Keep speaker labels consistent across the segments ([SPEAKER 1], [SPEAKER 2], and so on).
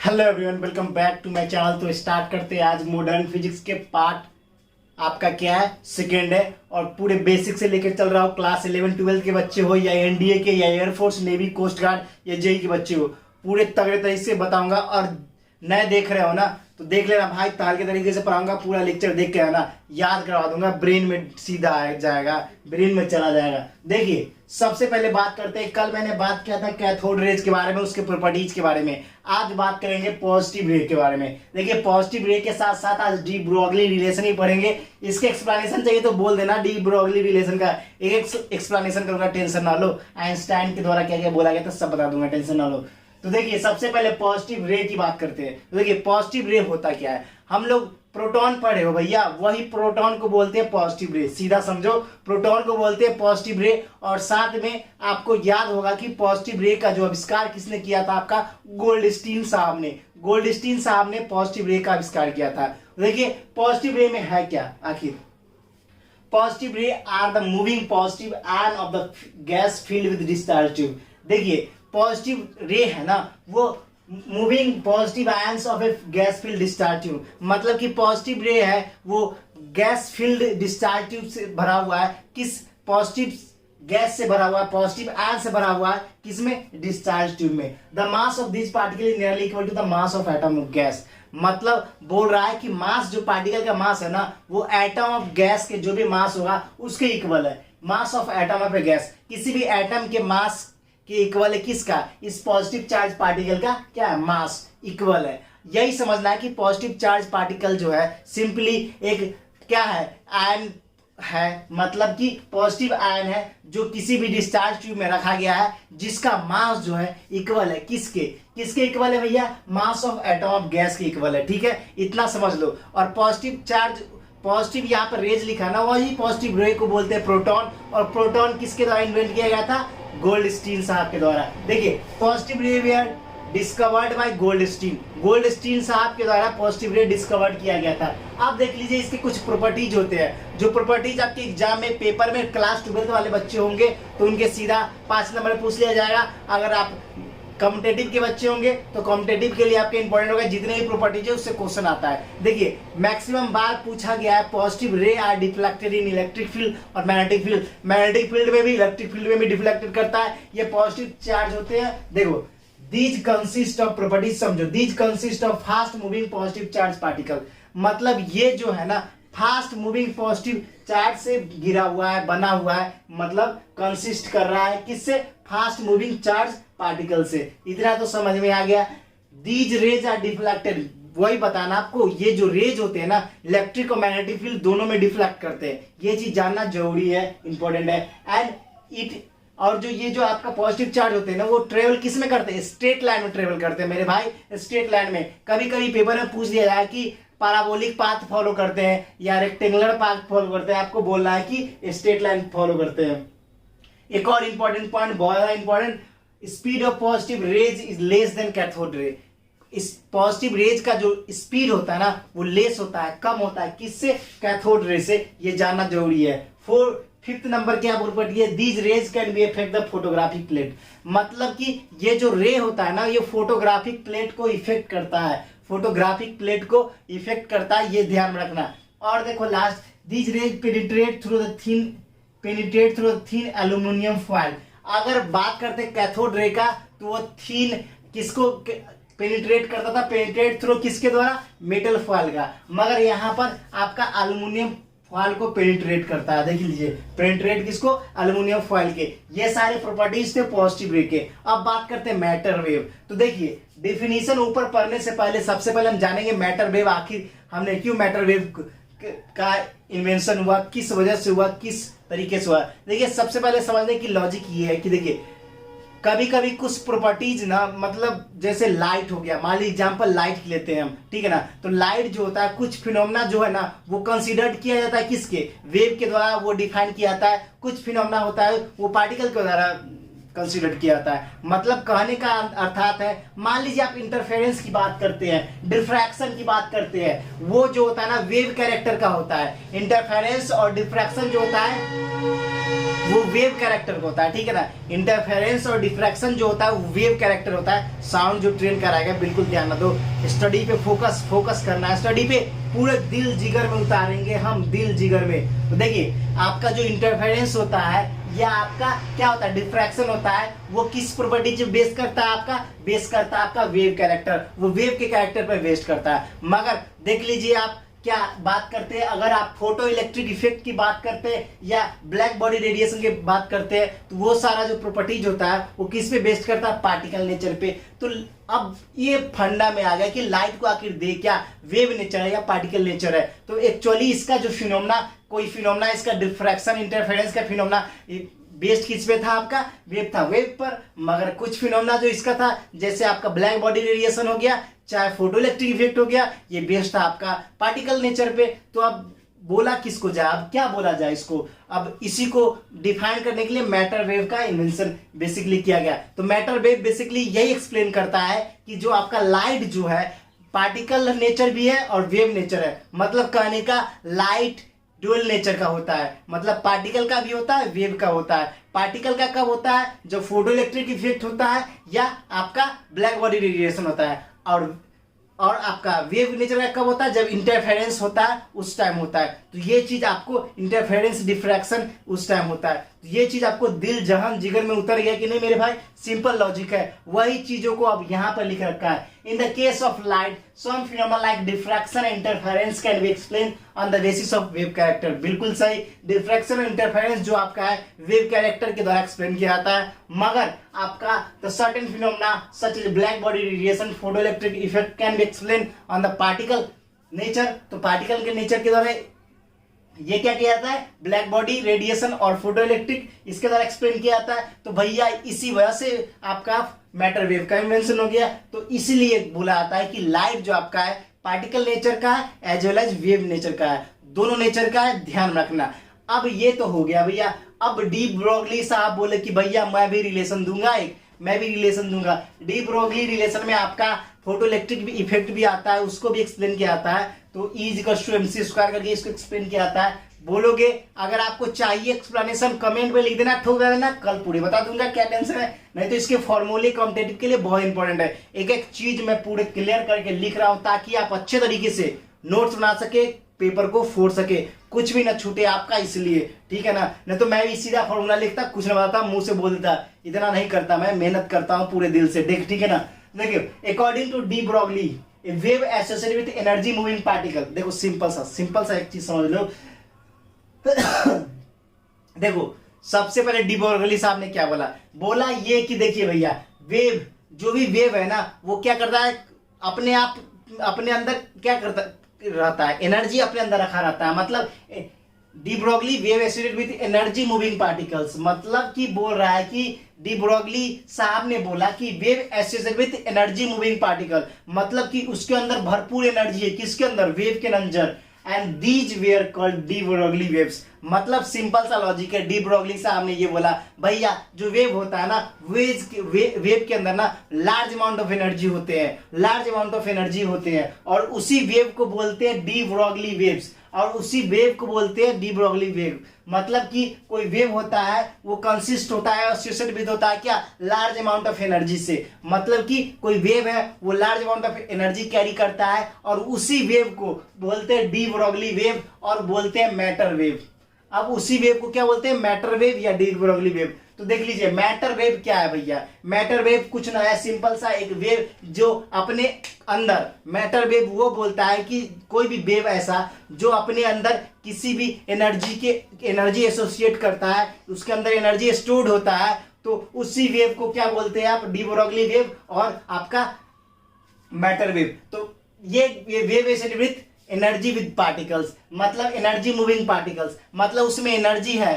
[SPEAKER 1] Hello everyone, welcome back to my channel. तो start करते हैं आज मॉडर्न फिजिक्स के पार्ट। आपका क्या है, सेकेंड है और पूरे बेसिक से लेकर चल रहा हो। क्लास 11-12 के बच्चे हो या एनडीए के या एयरफोर्स नेवी कोस्ट गार्ड या जेई के बच्चे हो, पूरे तगड़े तरीके से बताऊंगा। और नए देख रहे हो ना तो देख लेना भाई, ताल के तरीके से पढ़ाऊंगा। पूरा लेक्चर देख के आना, याद करवा दूंगा, ब्रेन में सीधा आ जाएगा, ब्रेन में चला जाएगा। देखिए सबसे पहले बात करते हैं, कल मैंने बात किया था कैथोड रेज के बारे में, उसके प्रॉपर्टीज के बारे में। आज बात करेंगे पॉजिटिव रे के बारे में। देखिए पॉजिटिव रे के साथ साथ आज डी ब्रोगली रिलेशन ही पढ़ेंगे। इसके एक्सप्लेनेशन चाहिए तो बोल देना, डी ब्रोगली रिलेशन का एक एक्सप्लेनेशन करूंगा, टेंशन ना लो। आइंस्टाइन के द्वारा क्या क्या बोला गया था सब बता दूंगा, टेंशन ना लो। तो देखिए सबसे पहले पॉजिटिव रे की बात करते हैं। तो देखिए पॉजिटिव रे होता क्या है, हम लोग प्रोटॉन पढ़े हो भैया, वही प्रोटॉन को बोलते हैं पॉजिटिव रे। सीधा समझो, प्रोटॉन को बोलते हैं पॉजिटिव रे। और साथ में आपको याद होगा कि पॉजिटिव रे का जो आविष्कार किसने किया था, आपका गोल्डस्टीन साहब ने। गोल्डस्टीन साहब ने पॉजिटिव रे का आविष्कार किया था। देखिए पॉजिटिव रे में है क्या आखिर। Positive ray are the moving positive ion of the gas field with discharge tube. देखिए पॉजिटिव रे है ना, वो moving positive ions of a gas field discharge tube. मतलब कि पॉजिटिव रे है वो गैस फील्ड डिस्चार्ज ट्यूब से भरा हुआ है। किस पॉजिटिव गैस से भरा हुआ है, पॉजिटिव आयन से भरा हुआ है, किसमें, डिस्चार्ज ट्यूब में। The mass of this particle is nearly equal to the mass of atom of gas. मतलब बोल रहा है कि मास, जो पार्टिकल का मास है ना, वो एटम ऑफ गैस के जो भी मास होगा उसके इक्वल है। Mass of atom of a gas, किसी भी एटम के मास के इक्वल है। किसका, इस पॉजिटिव चार्ज पार्टिकल का क्या है, मास इक्वल है। यही समझना है कि पॉजिटिव चार्ज पार्टिकल जो है सिंपली एक क्या है, आयन है। मतलब कि पॉजिटिव आयन है जो किसी भी डिस्चार्ज ट्यूब में रखा गया है, जिसका मास जो है इक्वल है किसके, किसके इक्वल है भैया, मास ऑफ एटम ऑफ गैस के इक्वल है। ठीक है, इतना समझ लो। और पॉजिटिव चार्ज, पॉजिटिव यहाँ पर रेज लिखा ना, वही पॉजिटिव रे को बोलते हैं प्रोटॉन। और प्रोटॉन किसके द्वारा इन्वेंट किया गया था, गोल्डस्टीन साहब के द्वारा। देखिए positive ray were discovered by Goldstein. Goldstein साहब के द्वारा पॉजिटिव रे डिस्कवर्ड किया गया था। अब देख लीजिए इसके कुछ प्रॉपर्टीज होते हैं, जो प्रॉपर्टीज आपके एग्जाम में, पेपर में, क्लास 12 वाले बच्चे होंगे तो उनके सीधा 5 नंबर पूछ लिया जाएगा। अगर आप कॉम्पिटेटिव के बच्चे होंगे तो कॉम्पिटेटिव के लिए आपके इंपॉर्टेंट होगा, जितने भी प्रॉपर्टीज है उससे क्वेश्चन आता है। देखिए मैक्सिमम बार पूछा गया है, positive ray are deflected in electric field और मैग्नेटिक फील्ड। मैग्नेटिक फील्ड में भी, इलेक्ट्रिक फील्ड में भी डिफ्लेक्टेड करता है। ये पॉजिटिव चार्ज होते हैं। देखो दीज कंसिस्ट ऑफ प्रॉपर्टीज, समझो, these consist of fast moving positive charge particle. मतलब ये जो है ना फास्ट मूविंग पॉजिटिव चार्ज से घिरा हुआ है, बना हुआ है, मतलब कंसिस्ट कर रहा है किससे, फास्ट मूविंग चार्ज पार्टिकल से। इतना तो समझ में आ गया। दीज रेज आर डिफ्लेक्टेड, वही बताना आपको, ये जो रेज होते हैं ना, इलेक्ट्रिक और मैग्नेटिक फील्ड दोनों में डिफ्लेक्ट करते हैं। ये चीज जानना जरूरी है, इंपॉर्टेंट है। एंड इट, और जो ये जो आपका पॉजिटिव चार्ज होते हैं ना, वो ट्रेवल किस में करते हैं, स्ट्रेट लाइन में ट्रेवल करते हैं मेरे भाई, स्ट्रेट लाइन में। कभी कभी पेपर में पूछ दिया जाए कि पैराबोलिक पाथ फॉलो करते हैं या रेक्टेंगुलर पाथ फॉलो करते हैं, आपको बोलना है कि स्ट्रेट लाइन फॉलो करते हैं। एक और इंपॉर्टेंट पॉइंट, बहुत ज्यादा important, speed of positive raise is less than cathode ray. इस पॉजिटिव रेज का जो स्पीड होता है ना, वो लेस होता है, कम होता है, किससे, कैथोड रे से। ये जानना जरूरी है। फिफ्थ नंबर क्या प्रॉपर्टी है, these raise can be affect the photographic plate. मतलब कि ये जो रे होता है ना, ये फोटोग्राफिक प्लेट को इफेक्ट करता है, फोटोग्राफिक प्लेट को इफेक्ट करता है, ये ध्यान में रखना। और देखो last, these raise penetrate through the thin aluminium foil. अगर बात करते हैं कैथोड रे का, तो वो थीन किसको पेनिट्रेट करता था, पेनिट्रेट थ्रू किसके द्वारा, मेटल फॉइल का। मगर यहाँ पर आपका एल्यूमिनियम फॉइल को पेनिट्रेट करता है। देख लीजिए, पेनिट्रेट किसको, एल्यूमिनियम फॉइल के। ये सारे प्रॉपर्टीज थे पॉजिटिव रे के। अब बात करते हैं मैटर वेव। तो देखिए डेफिनेशन ऊपर पढ़ने से पहले सबसे पहले हम जानेंगे मैटर वेव, आखिर हमने क्यों मैटर वेव का इन्वेंशन हुआ, किस वजह से हुआ, किस तरीके से हुआ। देखिए सबसे पहले समझने की लॉजिक ये है कि देखिए कभी कभी कुछ प्रॉपर्टीज ना, मतलब जैसे लाइट हो गया, मान लीजिए एग्जांपल लाइट लेते हैं हम, ठीक है ना। तो लाइट जो होता है, कुछ फिनोमेना जो है ना, वो कंसीडर्ड किया जाता है किसके, वेव के द्वारा वो डिफाइन किया जाता है। कुछ फिनोमेना होता है वो पार्टिकल के द्वारा कंसीडर किया जाता है। मतलब कहने का अर्थात है, मान लीजिए आप इंटरफेरेंस की बात करते हैं, डिफ्रैक्शन की बात करते हैं, वो जो होता है ना वेव कैरेक्टर का होता है। इंटरफेरेंस और डिफ्रैक्शन जो होता है वो वेव कैरेक्टर होता है, ठीक है ना। इंटरफेरेंस और डिफ्रैक्शन जो होता है वो वेव कैरेक्टर होता है। साउंड जो ट्रेन कराएगा, बिल्कुल ध्यान ना दो, स्टडी पे फोकस करना है, स्टडी पे पूरे दिल जिगर में उतारेंगे हम, दिल जिगर में। तो देखिए आपका जो इंटरफेरेंस होता है या आपका क्या होता है डिफ्रैक्शन होता है, वो किस प्रॉपर्टी पे बेस करता है, आपका बेस करता है आपका वेव कैरेक्टर, वो वेव के कैरेक्टर पर बेस करता है। मगर देख लीजिए आप क्या बात करते हैं, अगर आप फोटो इलेक्ट्रिक इफेक्ट की बात करते हैं या ब्लैक बॉडी रेडिएशन की बात करते हैं, तो वो सारा जो प्रॉपर्टीज होता है वो किस पे बेस्ड करता है, पार्टिकल नेचर पे। तो अब ये फंडा में आ गया कि लाइट को आखिर दे क्या, वेव नेचर है या पार्टिकल नेचर है। तो एक्चुअली इसका जो फिनोमेना, कोई फिनोमेना इसका डिफ्रैक्शन इंटरफेरेंस का फिनोमेना बेस्ड किस पे था, आपका वेव था, वेव पर। मगर कुछ फिनोमेना जो इसका था, जैसे आपका ब्लैक बॉडी रेडिएशन हो गया, चाहे फोटो इलेक्ट्रिक इफेक्ट हो गया, ये बेस्ड था आपका पार्टिकल नेचर पे। तो अब बोला किसको जाए, अब क्या बोला जाए इसको, अब इसी को डिफाइन करने के लिए मैटर वेव का इन्वेंशन बेसिकली किया गया। तो मैटर वेव बेसिकली यही एक्सप्लेन करता है कि जो आपका लाइट जो है पार्टिकल नेचर भी है और वेव नेचर है। मतलब कहने का लाइट ड्यूअल नेचर का होता है, मतलब पार्टिकल का भी होता है, वेव का होता है। पार्टिकल का कब होता है, जब फोटो इलेक्ट्रिक इफेक्ट होता है या आपका ब्लैक बॉडी रेडिएशन होता है। और आपका वेव नेचर का कब होता है, जब इंटरफेरेंस होता है उस टाइम होता है। तो ये चीज आपको इंटरफेरेंस डिफ्रैक्शन उस टाइम होता है। तो ये चीज आपको दिल जहां जिगर में उतर गया कि नहीं मेरे भाई, सिंपल लॉजिक है। वही चीजों को अब यहां पर लिख रखा है। In the case of light some phenomena like diffraction and interference can be explain on the basis of wave character. बिल्कुल सही, डिफ्रैक्शन और इंटरफेरेंस जो आपका है वेव कैरेक्टर के द्वारा एक्सप्लेन किया जाता है। मगर आपका the certain phenomena such as black body radiation, photo electric effect can be explain on the particle nature. तो पार्टिकल के नेचर के द्वारा ये क्या किया जाता है, ब्लैक बॉडी रेडिएशन और फोटो इलेक्ट्रिक, इसके द्वारा एक्सप्लेन किया जाता है। तो भैया इसी वजह से आपका मैटर वेव का इन्वेंशन हो गया। तो इसीलिए बोला जाता है कि लाइट जो आपका है पार्टिकल नेचर का है as well as wave nature का है, दोनों नेचर का है, ध्यान रखना। अब ये तो हो गया भैया। अब डी ब्रोगली साहब बोले कि भैया मैं भी रिलेशन दूंगा, मैं भी रिलेशन दूंगा। डी ब्रोगली रिलेशन में आपका फोटो इलेक्ट्रिक इफेक्ट भी आता है, उसको भी एक्सप्लेन किया जाता है। तो E = MC² करके इसको एक्सप्लेन किया जाता है। बोलोगे, अगर आपको चाहिए एक्सप्लेनेशन कमेंट में लिख देना, ठोक देना, कल पूरे बता दूंगा, क्या टेंशन है। नहीं तो इसके फॉर्मूले कॉम्पिटिटिव के लिए बहुत इंपॉर्टेंट है। एक एक चीज मैं पूरे क्लियर करके लिख रहा हूं ताकि आप अच्छे तरीके से नोट्स बना सके, पेपर को फोड़ सके, कुछ भी ना छूटे आपका, इसलिए ठीक है ना। नहीं तो मैं भी सीधा फॉर्मूला लिखता, कुछ ना बताता, मुंह से बोल देता, इतना नहीं करता, मैं मेहनत करता हूं पूरे दिल से, देख ठीक है ना। देखिए according to de Broglie wave associated with energy moving particle. देखो सिंपल सा एक चीज समझ लो। देखो सबसे पहले डी ब्रोगली साहब ने क्या बोला ये कि देखिए भैया वेव, जो भी वेव है ना वो क्या करता है, अपने आप अपने अंदर क्या करता रहता है, एनर्जी अपने अंदर रखा रहता है। मतलब D Broglie wave associated with energy moving particles, मतलब कि बोल रहा है कि डी ब्रोगली साहब ने बोला कि wave associated with energy moving particle, मतलब कि उसके अंदर भरपूर एनर्जी है, किसके अंदर, वेव के अंदर। And these where called de Broglie waves. मतलब सिंपल सा लॉजिक है, डी ब्रोगली साहब ने ये बोला भैया जो वेव होता है ना, वेव के अंदर ना लार्ज अमाउंट ऑफ एनर्जी होते हैं, लार्ज अमाउंट ऑफ एनर्जी होते हैं, और उसी वेव को बोलते हैं डी ब्रोगली वेव्स, और उसी वेव को बोलते हैं डी ब्रोगली वेव। मतलब कि कोई वेव होता है वो कंसिस्ट होता है, एसोसिएटेड विद होता है क्या, लार्ज अमाउंट ऑफ एनर्जी से। मतलब कि कोई वेव है वो large amount of energy carry करता है, और उसी वेव को बोलते हैं डी ब्रोगली वेव और बोलते हैं मैटर वेव। अब उसी वेव को क्या बोलते हैं, मैटर वेव या डी ब्रोगली वेव। तो देख लीजिए मैटर वेव क्या है भैया, मैटर वेव कुछ ना है, सिंपल सा एक वेव जो अपने अंदर, मैटर वेव वो बोलता है कि कोई भी वेव ऐसा जो अपने अंदर किसी भी एनर्जी एसोसिएट करता है, उसके अंदर एनर्जी स्टोर्ड होता है, तो उसी वेव को क्या बोलते हैं आप, डी ब्रोगली वेव और आपका मैटर वेव। तो ये wave associated with energy with particles, मतलब एनर्जी मूविंग पार्टिकल्स, मतलब उसमें एनर्जी है,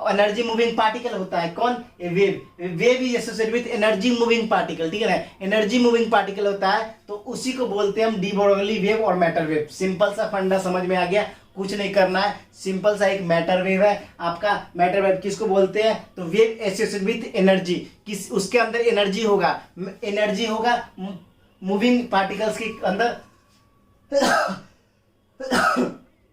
[SPEAKER 1] एनर्जी मूविंग पार्टिकल होता है कौन, wave is associated with energy moving particle, ठीक है ना, एनर्जी मूविंग पार्टिकल होता है, तो उसी को बोलते हैं हम डी ब्रोगली वेव और मैटर वेव। सिंपल सा फंडा समझ में आ गया, कुछ नहीं करना है, सिंपल सा एक मैटर वेव है आपका। मैटर वेव किसको बोलते हैं, तो वेव एसोसिएटेड विद एनर्जी, किस उसके अंदर एनर्जी होगा मूविंग पार्टिकल्स के अंदर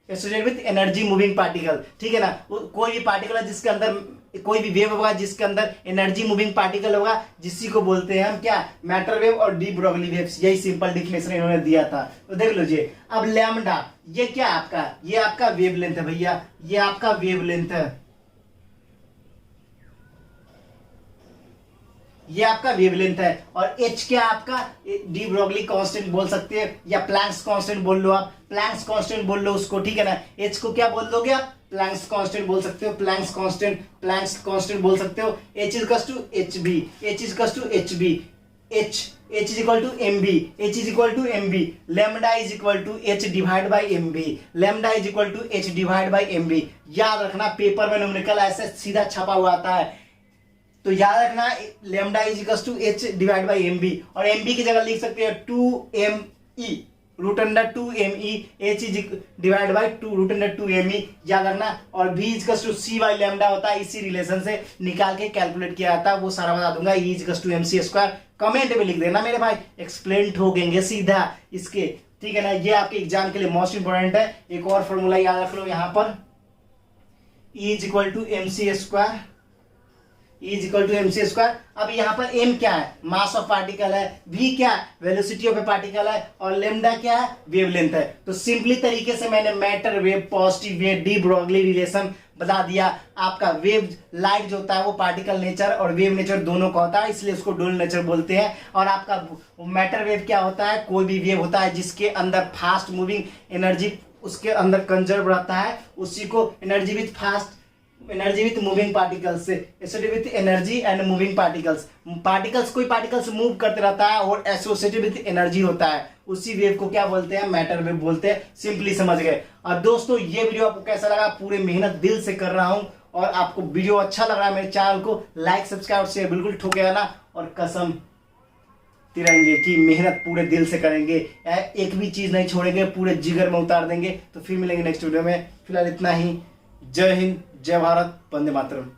[SPEAKER 1] associated with energy moving particle, ठीक है ना। कोई भी पार्टिकल है जिसके अंदर कोई भी वेव होगा जिसके अंदर एनर्जी मूविंग पार्टिकल होगा, जिसी को बोलते हैं हम क्या, मैटर वेव और डी ब्रोगली वेव्स। यही सिंपल डिफिनेशन इन्होंने दिया था। तो देख लीजिए अब लैम्डा, ये क्या आपका, ये आपका वेवलेंथ है भैया, ये आपका वेवलेंथ है, ये आपका वेवलेंथ है। और एच क्या आपका, डी ब्रोगली कांस्टेंट बोल सकते हैं या प्लैंक्स कांस्टेंट बोल लो, आप प्लैंक्स कांस्टेंट बोल लो उसको, ठीक है ना। एच को क्या बोल दोगे आप, प्लैंक्स कांस्टेंट बोल सकते हो, प्लैंक्स कांस्टेंट बोल सकते हो। H is to h b, h is to h b, h is equal to m b, h is equal to m b, lambda is equal to h divide by m b, lambda is equal to h divide by m b. याद रखना paper में numerical ऐसे सीधा छपा हुआ आता है, तो याद रखना lambda is equal to h divide by m b, और एम बी की जगह लिख सकते हैं 2me root under 2me, h is divide by 2 root under 2me, याद रखना। और v is to c by lambda होता है, इसी रिलेशन से निकाल के कैलकुलेट किया जाता है, वो सारा बता दूंगा। e is to mc square comment में लिख देना मेरे भाई, एक्सप्लेन ठोकेंगे सीधा इसके, ठीक है ना। ये आपके एग्जाम के लिए मोस्ट इंपोर्टेंट है। एक और फॉर्मूला याद रख लो यहाँ पर, e is equal to mc square, E is equal to mc square. अब यहाँ पर m क्या है, मास ऑफ पार्टिकल है, v क्या है, वेलोसिटी ऑफ ए पार्टिकल है, और लेमडा क्या है, वेवलेंथ है। तो सिंपली तरीके से मैंने matter wave, positive wave, de Broglie relation बता दिया। आपका वेव लाइट जो होता है वो पार्टिकल नेचर और वेव नेचर दोनों का होता है, इसलिए उसको डुअल नेचर बोलते हैं। और आपका मैटर वेव क्या होता है, कोई भी वेव होता है जिसके अंदर फास्ट मूविंग एनर्जी उसके अंदर कंजर्व रहता है, उसी को energy with fast, energy with moving particles, associated with energy and moving particles. Particles, कोई पार्टिकल्स मूव करते रहता है और एसोसिएटेड विथ एनर्जी होता है, उसी वेव को क्या बोलते हैं, मैटर वेव बोलते हैं। सिंपली समझ गए। और दोस्तों ये वीडियो आपको कैसा लगा, पूरे मेहनत दिल से कर रहा हूं, और आपको वीडियो अच्छा लग रहा है मेरे चैनल को लाइक सब्सक्राइब और शेयर बिल्कुल ठोकेगा ना, और कसम तिरंगे की मेहनत पूरे दिल से करेंगे, एक भी चीज नहीं छोड़ेंगे, पूरे जिगर में उतार देंगे। तो फिर मिलेंगे नेक्स्ट वीडियो में, फिलहाल इतना ही। जय हिंद, जय भारत, वंदे मातरम।